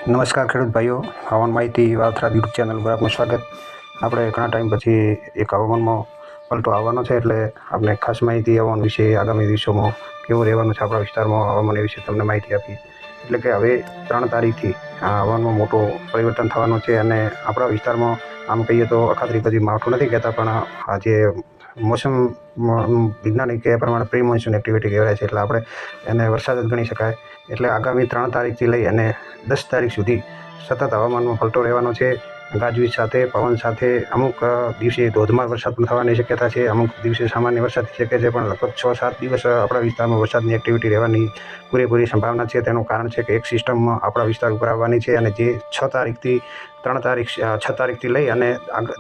નમસ્કાર ખેડૂત ભાઈઓ, હવામાન માહિતી વાવથરા યુટ્યુબ ચેનલ પર આપનું સ્વાગત. આપણે ઘણા ટાઈમ પછી એક હવામાનમાં પલટો આવવાનો છે, એટલે આપણે ખાસ માહિતી હવામાન વિશે આગામી દિવસોમાં કેવું રહેવાનું છે આપણા વિસ્તારમાં હવામાન વિશે તમને માહિતી આપી. એટલે કે હવે 3 તારીખથી હવામાનમાં મોટો પરિવર્તન થવાનું છે, અને આપણા વિસ્તારમાં આમ કહીએ તો અખાત્રી પછી માવઠું નથી કહેતા, પણ આજે મોસમ વૈજ્ઞાનિક એ પ્રમાણે પ્રી મોન્સૂન એક્ટિવિટી કહેવાય છે, એટલે આપણે એને વરસાદ જ ગણી શકાય. એટલે આગામી 3 તારીખથી લઈ અને 10 તારીખ સુધી સતત હવામાનમાં પલટો રહેવાનો છે. ગાજવીજ સાથે, પવન સાથે, અમુક દિવસે ધોધમાર વરસાદ પણ થવાની શક્યતા છે, અમુક દિવસે સામાન્ય વરસાદ થઈ શકે છે, પણ લગભગ 6-7 દિવસ આપણા વિસ્તારમાં વરસાદની એક્ટિવિટી રહેવાની પૂરેપૂરી સંભાવના છે. તેનું કારણ છે કે એક સિસ્ટમ આપણા વિસ્તાર ઉપર આવવાની છે, અને જે 6 તારીખથી લઈ અને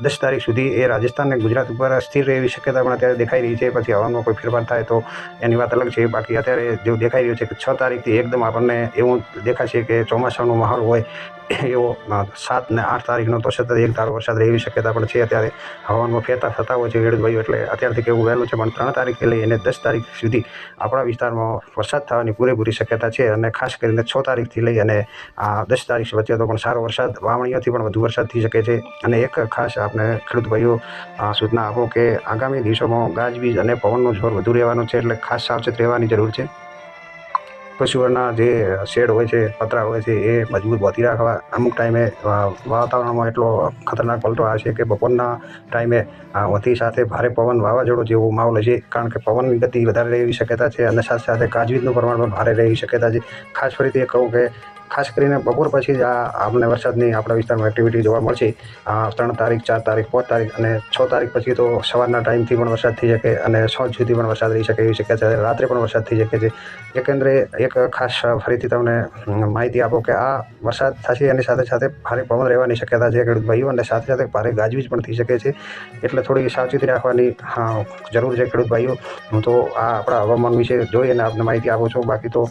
10 તારીખ સુધી એ રાજસ્થાન અને ગુજરાત ઉપર સ્થિર રહેવી શક્યતા પણ અત્યારે દેખાઈ રહી છે. પછી હવામાનમાં કોઈ ફેરફાર થાય તો એની વાત અલગ છે. બાકી અત્યારે જેવું દેખાઈ રહ્યું છે કે 6 તારીખથી એકદમ આપણને એવું દેખાશે કે ચોમાસાનો માહોલ હોય એવો. 7 અને 8 તારીખનો તો સતત એક ધારો વરસાદ રહેવી શક્યતા પણ છે. અત્યારે હવામાનમાં ફેરફાર થતા હોય છે ખેડૂત ભાઈઓ, એટલે અત્યારથી કેવું વહેલું છે, પણ 3 તારીખથી લઈ અને 10 તારીખ સુધી આપણા વિસ્તારમાં વરસાદ થવાની પૂરેપૂરી શક્યતા છે. અને ખાસ કરીને 6 તારીખથી લઈ અને 10 તારીખ વચ્ચે તો પણ સારો વરસાદ, વાવણીઓથી પણ વધુ વરસાદ થઈ શકે છે. અને એક ખાસ આપણે ખેડૂત ભાઈઓ સૂચના આપો કે આગામી દિવસોમાં ગાજવીજ અને પવનનો જોર વધુ રહેવાનું છે, એટલે ખાસ સાવચેત રહેવાની જરૂર છે. પશુઓના જે શેડ હોય છે, પતરા હોય છે, એ મજબૂત બાંધી રાખવા. અમુક ટાઈમે વાતાવરણમાં એટલો ખતરનાક પલટો આવશે કે બપોરના ટાઈમે વધી સાથે ભારે પવન, વાવાઝોડો જેવો માહોલ હશે, કારણ કે પવનની ગતિ વધારે રહેવી શક્યતા છે, અને સાથે સાથે ગાજવીજનું પ્રમાણ પણ ભારે રહેવી શક્યતા છે. ખાસ ફરીથી એ કહું કે ખાસ કરીને બપોર પછી જ આપણને વરસાદની આપણા વિસ્તારમાં એક્ટિવિટી જોવા મળશે. 3 તારીખ, 4 તારીખ, 5 તારીખ અને 6 તારીખ પછી તો સવારના ટાઈમથી પણ વરસાદ થઈ શકે, અને સાંજ સુધી પણ વરસાદ રહી શકે એવી શક્યતા છે. રાત્રે પણ વરસાદ થઈ શકે છે. એકંદરે એક ખાસ ફરીથી તમને માહિતી આપો કે આ વરસાદ થશે, એની સાથે સાથે ભારે પવન રહેવાની શક્યતા છે ખેડૂત ભાઈઓ, અને સાથે સાથે ભારે ગાજવીજ પણ થઈ શકે છે. એટલે થોડી સાવચેતી રાખવાની જરૂર છે ખેડૂત ભાઈઓ. હું તો આ આપણા હવામાન વિશે જોઈ અને આપને માહિતી આપું છું. બાકી તો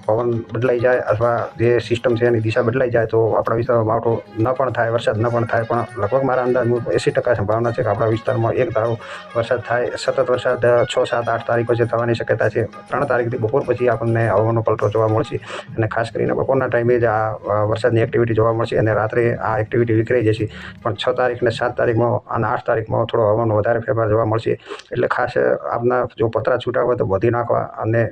પવન બદલાઈ જાય અથવા જે સિસ્ટમ છે એની દિશા બદલાઈ જાય તો આપણા વિસ્તારમાં માવઠો ન પણ થાય, વરસાદ ન પણ થાય, પણ લગભગ મારા અંદાજ મુજબ 80% સંભાવના છે કે આપણા વિસ્તારમાં એક ધારો વરસાદ થાય. સતત વરસાદ 6, 7, 8 તારીખ પછી થવાની શક્યતા છે. 3 તારીખથી બપોર પછી આપણને હવામાનનો પલટો જોવા મળશે, અને ખાસ કરીને બપોરના ટાઈમે જ આ વરસાદની એક્ટિવિટી જોવા મળશે, અને રાત્રે આ એક્ટિવિટી વિખરાઈ જશે. પણ 6 તારીખ અને 7 તારીખમાં અને 8 તારીખમાં થોડો હવાનો વધારે ફેરફાર જોવા મળશે. એટલે ખાસ આપના જો પતરા છૂટા હોય તો બાંધી નાખવા, અને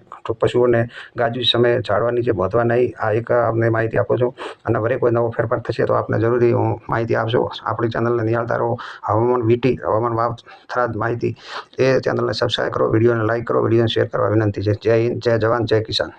પશુઓને ગાજવીજ સમયે ઝાડવા નીચે બાંધવા નહીં. આ એક આપને માહિતી આપું છું, અને વરે કોઈ નવો ફેરફાર થશે તો આપને જરૂરી હું માહિતી આપજો. આપણી ચેનલને નિહાળતા રહો. હવામાન વીટી, હવામાન વાવથરા માહિતી, એ ચેનલને સબસ્ક્રાઈબ કરો, વિડીયોને લાઈક કરો, વિડીયોને શેર કરવા વિનંતી છે. જય હિન્દ, જય જવાન, જય કિસાન.